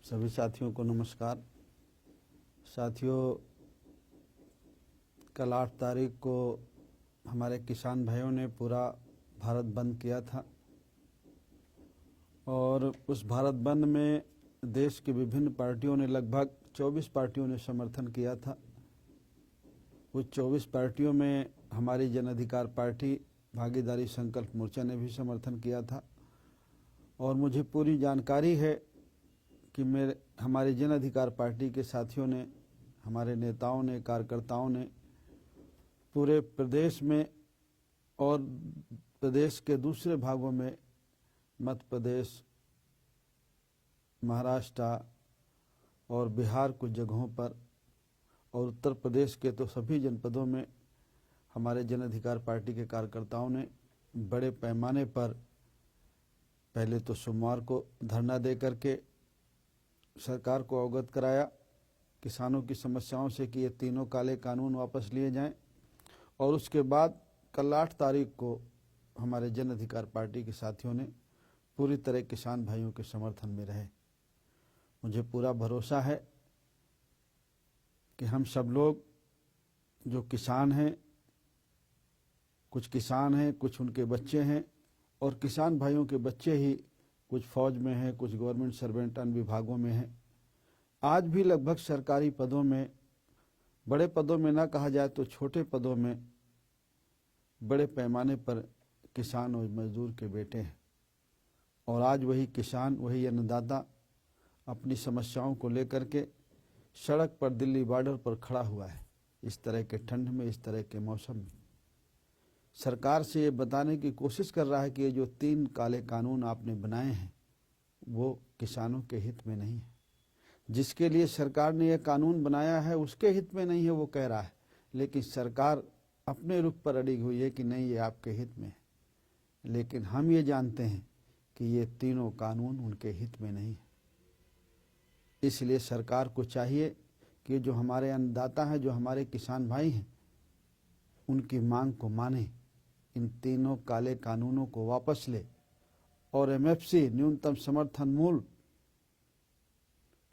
सभी साथियों को नमस्कार। साथियों, कल 8 तारीख को हमारे किसान भाइयों ने पूरा भारत बंद किया था और उस भारत बंद में देश की विभिन्न पार्टियों ने, लगभग 24 पार्टियों ने समर्थन किया था। उस 24 पार्टियों में हमारी जन अधिकार पार्टी, भागीदारी संकल्प मोर्चा ने भी समर्थन किया था और मुझे पूरी जानकारी है कि हमारे जन अधिकार पार्टी के साथियों ने, हमारे नेताओं ने, कार्यकर्ताओं ने पूरे प्रदेश में और प्रदेश के दूसरे भागों में, मध्य प्रदेश, महाराष्ट्र और बिहार कुछ जगहों पर और उत्तर प्रदेश के तो सभी जनपदों में हमारे जन अधिकार पार्टी के कार्यकर्ताओं ने बड़े पैमाने पर पहले तो सोमवार को धरना दे करके सरकार को अवगत कराया किसानों की समस्याओं से कि ये तीनों काले कानून वापस लिए जाएं, और उसके बाद कल 8 तारीख को हमारे जन अधिकार पार्टी के साथियों ने पूरी तरह किसान भाइयों के समर्थन में रहे। मुझे पूरा भरोसा है कि हम सब लोग जो किसान हैं, कुछ किसान हैं, कुछ उनके बच्चे हैं, और किसान भाइयों के बच्चे ही कुछ फौज में हैं, कुछ गवर्नमेंट सर्वेंट अन्य विभागों में हैं। आज भी लगभग सरकारी पदों में, बड़े पदों में ना कहा जाए तो छोटे पदों में बड़े पैमाने पर किसान और मजदूर के बेटे हैं। और आज वही किसान, वही अन्नदाता अपनी समस्याओं को लेकर के सड़क पर दिल्ली बॉर्डर पर खड़ा हुआ है। इस तरह के ठंड में, इस तरह के मौसम में सरकार से ये बताने की कोशिश कर रहा है कि ये जो 3 काले कानून आपने बनाए हैं वो किसानों के हित में नहीं है। जिसके लिए सरकार ने यह कानून बनाया है उसके हित में नहीं है, वो कह रहा है, लेकिन सरकार अपने रुख पर अड़ी हुई है कि नहीं, ये आपके हित में है। लेकिन हम ये जानते हैं कि ये तीनों कानून उनके हित में नहीं है। इसलिए सरकार को चाहिए कि जो हमारे अन्नदाता हैं, जो हमारे किसान भाई हैं, उनकी मांग को माने, इन तीनों काले कानूनों को वापस ले और एमएफसी, न्यूनतम समर्थन मूल्य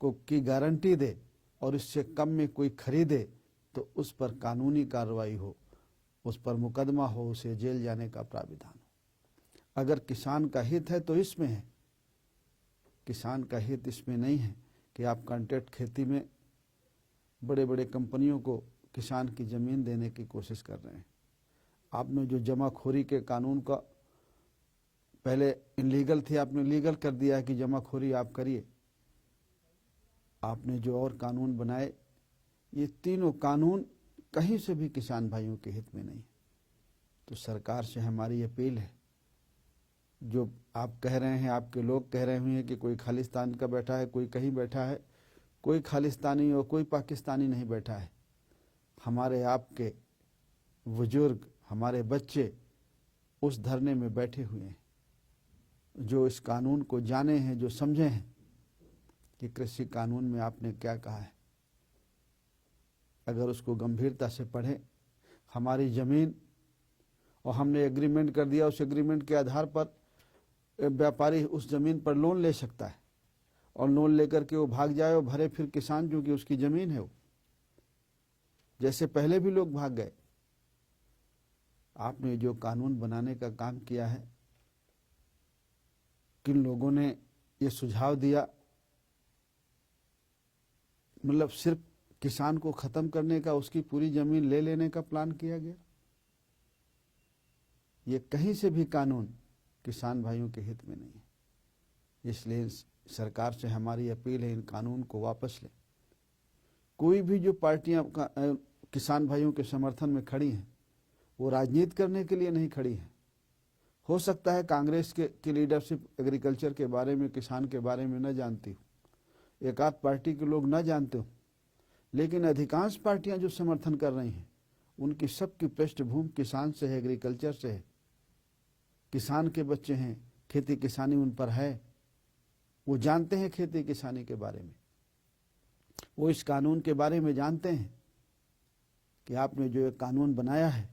को की गारंटी दे, और इससे कम में कोई खरीदे तो उस पर कानूनी कार्रवाई हो, उस पर मुकदमा हो, उसे जेल जाने का प्राविधान हो। अगर किसान का हित है तो इसमें है, किसान का हित इसमें नहीं है कि आप कॉन्ट्रैक्ट खेती में बड़े बड़े कंपनियों को किसान की ज़मीन देने की कोशिश कर रहे हैं। आपने जो जमाखोरी के कानून का पहले इनलीगल थी, आपने लीगल कर दिया है कि जमाखोरी आप करिए। आपने जो और कानून बनाए, ये तीनों कानून कहीं से भी किसान भाइयों के हित में नहीं है। तो सरकार से हमारी अपील है, जो आप कह रहे हैं, आपके लोग कह रहे हैं कि कोई खालिस्तान का बैठा है, कोई कहीं बैठा है, कोई खालिस्तानी और कोई पाकिस्तानी नहीं बैठा है। हमारे आपके बुजुर्ग, हमारे बच्चे उस धरने में बैठे हुए हैं, जो इस कानून को जाने हैं, जो समझे हैं कि कृषि कानून में आपने क्या कहा है। अगर उसको गंभीरता से पढ़ें, हमारी ज़मीन, और हमने एग्रीमेंट कर दिया, उस एग्रीमेंट के आधार पर व्यापारी उस ज़मीन पर लोन ले सकता है, और लोन लेकर के वो भाग जाए और भरे फिर किसान, क्योंकि उसकी ज़मीन है वो, जैसे पहले भी लोग भाग गए। आपने जो कानून बनाने का काम किया है, किन लोगों ने ये सुझाव दिया, मतलब सिर्फ किसान को खत्म करने का, उसकी पूरी जमीन ले लेने का प्लान किया गया। ये कहीं से भी कानून किसान भाइयों के हित में नहीं है। इसलिए सरकार से हमारी अपील है, इन कानून को वापस लें। कोई भी जो पार्टियां किसान भाइयों के समर्थन में खड़ी हैं, वो राजनीति करने के लिए नहीं खड़ी हैं। हो सकता है कांग्रेस की लीडरशिप एग्रीकल्चर के बारे में, किसान के बारे में न जानती हो, एक आध पार्टी के लोग न जानते हो, लेकिन अधिकांश पार्टियां जो समर्थन कर रही हैं, उनकी सबकी पृष्ठभूमि किसान से है, एग्रीकल्चर से है। किसान के बच्चे हैं, खेती किसानी उन पर है, वो जानते हैं खेती किसानी के बारे में, वो इस कानून के बारे में जानते हैं कि आपने जो एक कानून बनाया है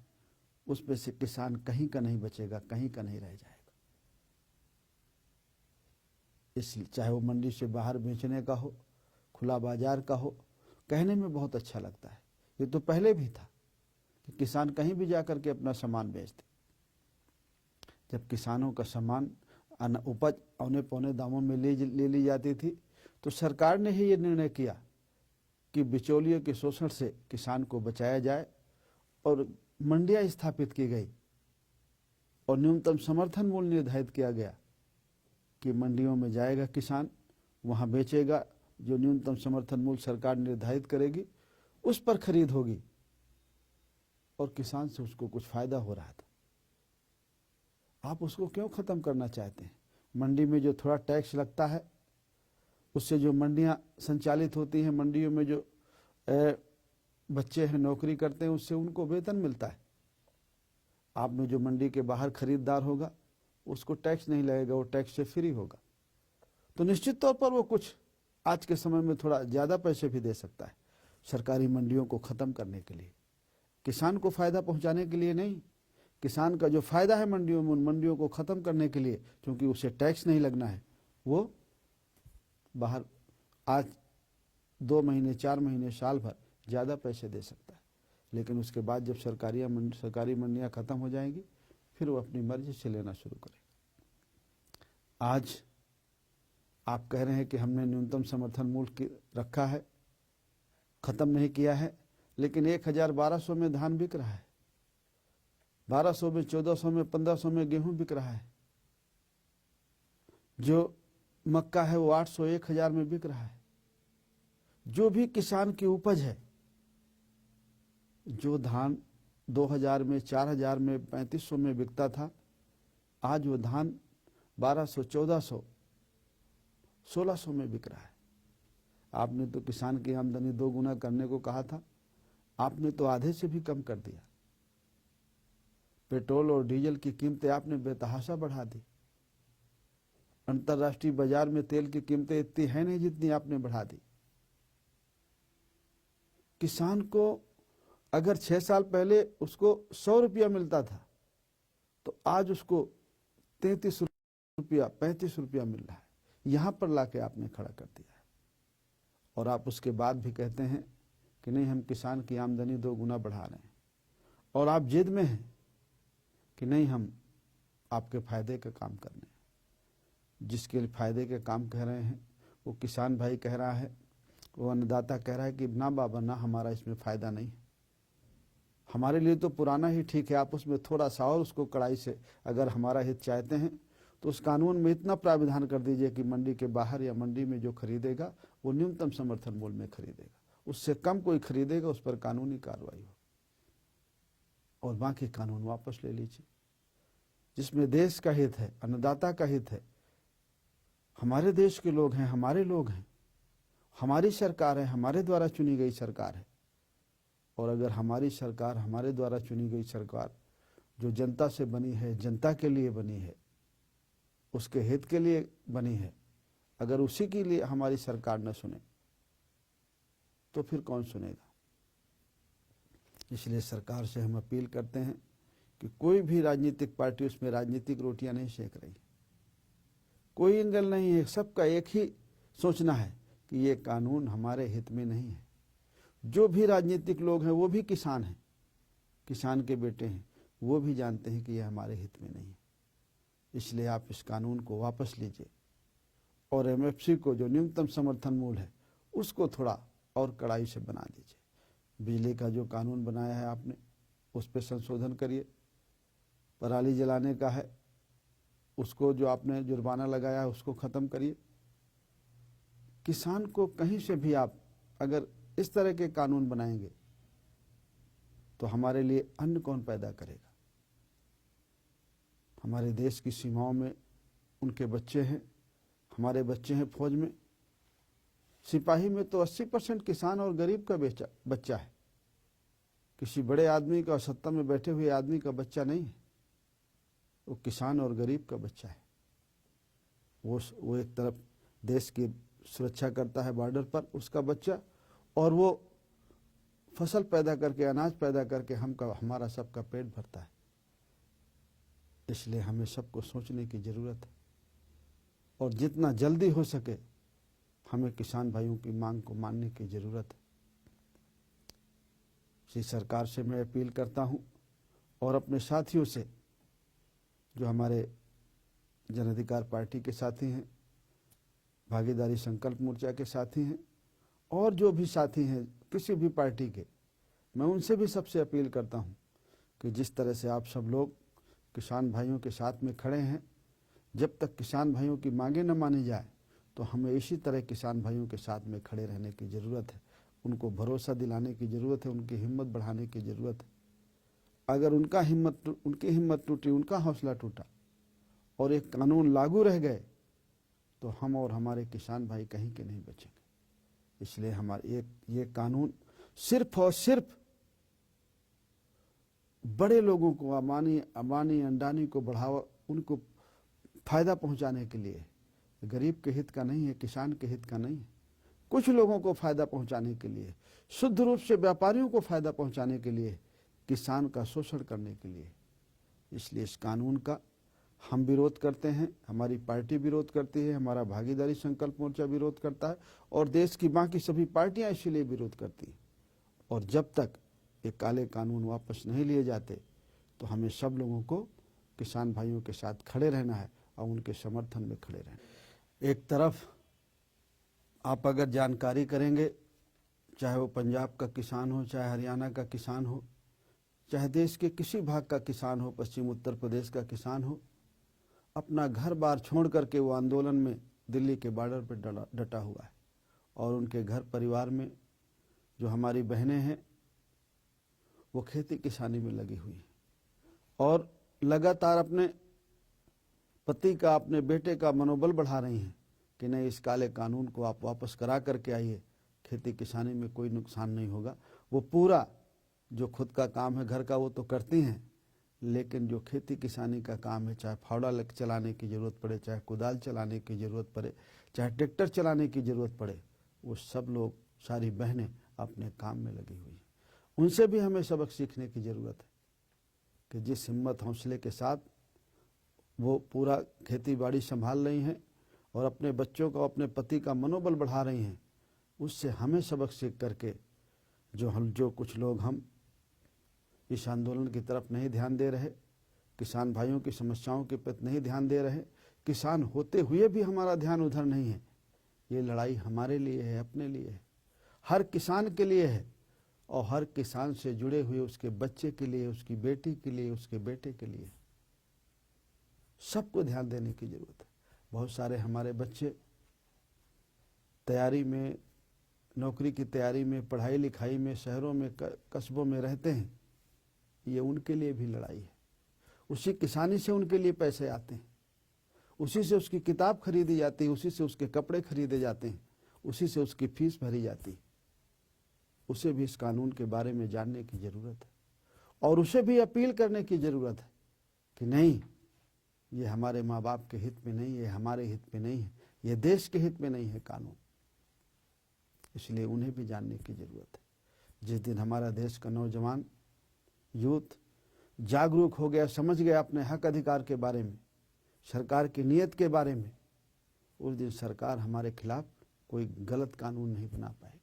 उसमें से किसान कहीं का नहीं बचेगा, कहीं का नहीं रह जाएगा। इसलिए चाहे वो मंडी से बाहर बेचने का हो, खुला बाजार का हो, कहने में बहुत अच्छा लगता है। ये तो पहले भी था कि किसान कहीं भी जाकर के अपना सामान बेचते। जब किसानों का सामान उपज औने पौने दामों में ले ली जाती थी, तो सरकार ने ही ये निर्णय किया कि बिचौलियों के शोषण से किसान को बचाया जाए और मंडियां स्थापित की गई और न्यूनतम समर्थन मूल्य निर्धारित किया गया कि मंडियों में जाएगा किसान, वहां बेचेगा, जो न्यूनतम समर्थन मूल्य सरकार निर्धारित करेगी उस पर खरीद होगी और किसान से उसको कुछ फायदा हो रहा था। आप उसको क्यों खत्म करना चाहते हैं? मंडी में जो थोड़ा टैक्स लगता है, उससे जो मंडियां संचालित होती हैं, मंडियों में जो बच्चे हैं नौकरी करते हैं, उससे उनको वेतन मिलता है। आपने जो मंडी के बाहर खरीदार होगा उसको टैक्स नहीं लगेगा, वो टैक्स से फ्री होगा। तो निश्चित तौर पर वो कुछ आज के समय में थोड़ा ज़्यादा पैसे भी दे सकता है सरकारी मंडियों को ख़त्म करने के लिए। किसान को फ़ायदा पहुंचाने के लिए नहीं, किसान का जो फ़ायदा है मंडियों में, उन मंडियों को ख़त्म करने के लिए, क्योंकि उसे टैक्स नहीं लगना है। वो बाहर आज 2 महीने 4 महीने साल भर ज़्यादा पैसे दे सकता है, लेकिन उसके बाद जब सरकारी मंडियाँ ख़त्म हो जाएंगी, फिर वो अपनी मर्जी से लेना शुरू करेगा। आज आप कह रहे हैं कि हमने न्यूनतम समर्थन मूल्य रखा है, ख़त्म नहीं किया है, लेकिन 1000-1200 में धान बिक रहा है, 1200 में, 1400 में, 1500 में गेहूं बिक रहा है। जो मक्का है वो 800-1000 में बिक रहा है। जो भी किसान की उपज है, जो धान 2000 में, 4000 में, 3500 में बिकता था, आज वो धान 1200, 1400, 1600 में बिक रहा है। आपने तो किसान की आमदनी 2 गुना करने को कहा था, आपने तो आधे से भी कम कर दिया। पेट्रोल और डीजल की कीमतें आपने बेतहाशा बढ़ा दी। अंतर्राष्ट्रीय बाजार में तेल की कीमतें इतनी है नहीं जितनी आपने बढ़ा दी। किसान को अगर 6 साल पहले उसको 100 रुपया मिलता था, तो आज उसको 33 रुपया, 35 रुपया मिल रहा है। यहां पर लाके आपने खड़ा कर दिया है और आप उसके बाद भी कहते हैं कि नहीं, हम किसान की आमदनी 2 गुना बढ़ा रहे हैं, और आप जिद में हैं कि नहीं, हम आपके फायदे का काम कर रहे हैं। जिसके लिए फायदे के काम कह रहे हैं वो किसान भाई कह रहा है, वो अन्नदाता कह रहा है कि ना बाबा ना, हमारा इसमें फ़ायदा नहीं है, हमारे लिए तो पुराना ही ठीक है। आप उसमें थोड़ा सा और उसको कड़ाई से अगर हमारा हित चाहते हैं तो उस कानून में इतना प्राविधान कर दीजिए कि मंडी के बाहर या मंडी में जो खरीदेगा वो न्यूनतम समर्थन मूल्य में खरीदेगा, उससे कम कोई खरीदेगा उस पर कानूनी कार्रवाई हो, और बाकी कानून वापस ले लीजिए। जिसमें देश का हित है, अन्नदाता का हित है, हमारे देश के लोग हैं, हमारे लोग हैं, हमारी सरकार है, हमारे द्वारा चुनी गई सरकार है। और अगर हमारी सरकार, हमारे द्वारा चुनी गई सरकार जो जनता से बनी है, जनता के लिए बनी है, उसके हित के लिए बनी है, अगर उसी के लिए हमारी सरकार न सुने तो फिर कौन सुनेगा? इसलिए सरकार से हम अपील करते हैं कि कोई भी राजनीतिक पार्टी उसमें राजनीतिक रोटियां नहीं सेक रही, कोई एंगल नहीं है। सबका एक ही सोचना है कि ये कानून हमारे हित में नहीं है। जो भी राजनीतिक लोग हैं वो भी किसान हैं, किसान के बेटे हैं, वो भी जानते हैं कि ये हमारे हित में नहीं है। इसलिए आप इस कानून को वापस लीजिए और एमएफसी को, जो न्यूनतम समर्थन मूल्य है, उसको थोड़ा और कड़ाई से बना दीजिए। बिजली का जो कानून बनाया है आपने, उस पर संशोधन करिए। पराली जलाने का है, उसको जो आपने जुर्माना लगाया है उसको ख़त्म करिए। किसान को कहीं से भी आप अगर इस तरह के कानून बनाएंगे तो हमारे लिए अन्न कौन पैदा करेगा? हमारे देश की सीमाओं में उनके बच्चे हैं, हमारे बच्चे हैं फौज में, सिपाही में तो 80% किसान और गरीब का बच्चा है। किसी बड़े आदमी का, सत्ता में बैठे हुए आदमी का बच्चा नहीं है, वो किसान और गरीब का बच्चा है। वो एक तरफ देश की सुरक्षा करता है बॉर्डर पर, उसका बच्चा, और वो फसल पैदा करके, अनाज पैदा करके हमारा सबका पेट भरता है। इसलिए हमें सबको सोचने की ज़रूरत है और जितना जल्दी हो सके हमें किसान भाइयों की मांग को मानने की ज़रूरत है। इसी सरकार से मैं अपील करता हूं और अपने साथियों से, जो हमारे जन अधिकार पार्टी के साथी हैं, भागीदारी संकल्प मोर्चा के साथी हैं और जो भी साथी हैं किसी भी पार्टी के, मैं उनसे भी सबसे अपील करता हूं कि जिस तरह से आप सब लोग किसान भाइयों के साथ में खड़े हैं, जब तक किसान भाइयों की मांगें न मानी जाए तो हमें इसी तरह किसान भाइयों के साथ में खड़े रहने की ज़रूरत है। उनको भरोसा दिलाने की ज़रूरत है, उनकी हिम्मत बढ़ाने की ज़रूरत है। अगर उनकी हिम्मत टूटी, उनका हौसला टूटा और एक कानून लागू रह गए तो हम और हमारे किसान भाई कहीं के नहीं बचेंगे। इसलिए हमारे ये कानून सिर्फ और सिर्फ बड़े लोगों को, अम्बानी अंडानी को बढ़ावा, उनको फायदा पहुंचाने के लिए, गरीब के हित का नहीं है, किसान के हित का नहीं है। कुछ लोगों को फायदा पहुंचाने के लिए, शुद्ध रूप से व्यापारियों को फायदा पहुंचाने के लिए, किसान का शोषण करने के लिए। इसलिए इस कानून का हम विरोध करते हैं, हमारी पार्टी विरोध करती है, हमारा भागीदारी संकल्प मोर्चा विरोध करता है और देश की बाकी सभी पार्टियां इसीलिए विरोध करती हैं। और जब तक ये काले कानून वापस नहीं लिए जाते तो हमें सब लोगों को किसान भाइयों के साथ खड़े रहना है और उनके समर्थन में खड़े रहना। एक तरफ आप अगर जानकारी करेंगे, चाहे वो पंजाब का किसान हो, चाहे हरियाणा का किसान हो, चाहे देश के किसी भाग का किसान हो, पश्चिम उत्तर प्रदेश का किसान हो, अपना घर बार छोड़ करके वो आंदोलन में दिल्ली के बॉर्डर पर डटा हुआ है। और उनके घर परिवार में जो हमारी बहनें हैं वो खेती किसानी में लगी हुई हैं और लगातार अपने पति का, अपने बेटे का मनोबल बढ़ा रही हैं कि नहीं, इस काले कानून को आप वापस करा करके आइए, खेती किसानी में कोई नुकसान नहीं होगा। वो पूरा जो खुद का काम है घर का वो तो करती हैं, लेकिन जो खेती किसानी का काम है, चाहे फावड़ा चलाने की ज़रूरत पड़े, चाहे कुदाल चलाने की ज़रूरत पड़े, चाहे ट्रैक्टर चलाने की ज़रूरत पड़े, वो सब लोग, सारी बहनें अपने काम में लगी हुई हैं। उनसे भी हमें सबक सीखने की ज़रूरत है कि जिस हिम्मत हौसले के साथ वो पूरा खेती बाड़ी संभाल रही हैं और अपने बच्चों का, अपने पति का मनोबल बढ़ा रही हैं, उससे हमें सबक सीख करके जो कुछ लोग हम इस आंदोलन की तरफ नहीं ध्यान दे रहे, किसान भाइयों की समस्याओं के प्रति नहीं ध्यान दे रहे, किसान होते हुए भी हमारा ध्यान उधर नहीं है। ये लड़ाई हमारे लिए है, अपने लिए है, हर किसान के लिए है और हर किसान से जुड़े हुए उसके बच्चे के लिए, उसकी बेटी के लिए, उसके बेटे के लिए। सबको ध्यान देने की ज़रूरत है। बहुत सारे हमारे बच्चे तैयारी में, नौकरी की तैयारी में, पढ़ाई लिखाई में, शहरों में, कस्बों में रहते हैं। ये उनके लिए भी लड़ाई है। उसी किसानी से उनके लिए पैसे आते हैं, उसी से उसकी किताब खरीदी जाती है, उसी से उसके कपड़े खरीदे जाते हैं, उसी से उसकी फीस भरी जाती है। उसे भी इस कानून के बारे में जानने की ज़रूरत है और उसे भी अपील करने की ज़रूरत है कि नहीं, ये हमारे माँ बाप के हित में नहीं है, हमारे हित में नहीं है, ये देश के हित में नहीं है कानून। इसलिए उन्हें भी जानने की ज़रूरत है। जिस दिन हमारा देश का नौजवान, यूथ जागरूक हो गया, समझ गया अपने हक अधिकार के बारे में, सरकार की नीयत के बारे में, उस दिन सरकार हमारे खिलाफ कोई गलत कानून नहीं बना पाएगी।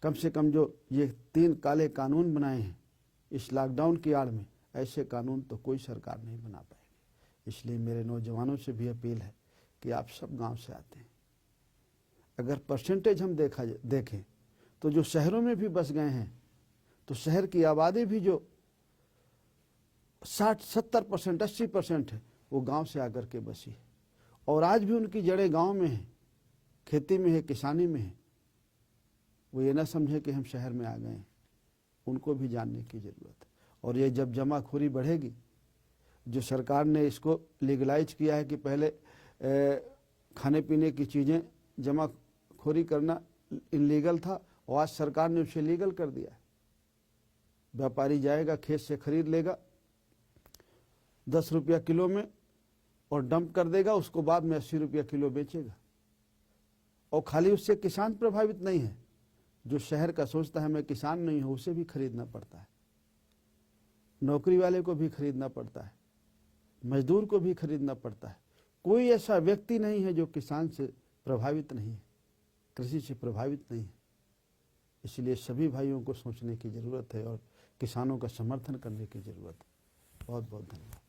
कम से कम जो ये 3 काले कानून बनाए हैं इस लॉकडाउन की आड़ में, ऐसे कानून तो कोई सरकार नहीं बना पाएगी। इसलिए मेरे नौजवानों से भी अपील है कि आप सब गांव से आते हैं। अगर परसेंटेज हम देखें तो जो शहरों में भी बस गए हैं तो शहर की आबादी भी जो 60-70%, 80% है, वो गांव से आकर के बसी है और आज भी उनकी जड़ें गांव में हैं, खेती में है, किसानी में है। वो ये ना समझे कि हम शहर में आ गए हैं, उनको भी जानने की ज़रूरत है। और ये जब जमाखोरी बढ़ेगी, जो सरकार ने इसको लीगलाइज किया है कि पहले खाने पीने की चीज़ें जमाखोरी करना इनलीगल था और आज सरकार ने उसे लीगल कर दिया है। व्यापारी जाएगा, खेत से खरीद लेगा 10 रुपया किलो में और डंप कर देगा, उसको बाद में 80 रुपया किलो बेचेगा। और खाली उससे किसान प्रभावित नहीं है, जो शहर का सोचता है मैं किसान नहीं हूं, उसे भी खरीदना पड़ता है, नौकरी वाले को भी खरीदना पड़ता है, मजदूर को भी खरीदना पड़ता है, कोई ऐसा व्यक्ति नहीं है जो किसान से प्रभावित नहीं है, कृषि से प्रभावित नहीं है। इसलिए सभी भाइयों को सोचने की ज़रूरत है और किसानों का समर्थन करने की ज़रूरत है। बहुत बहुत धन्यवाद।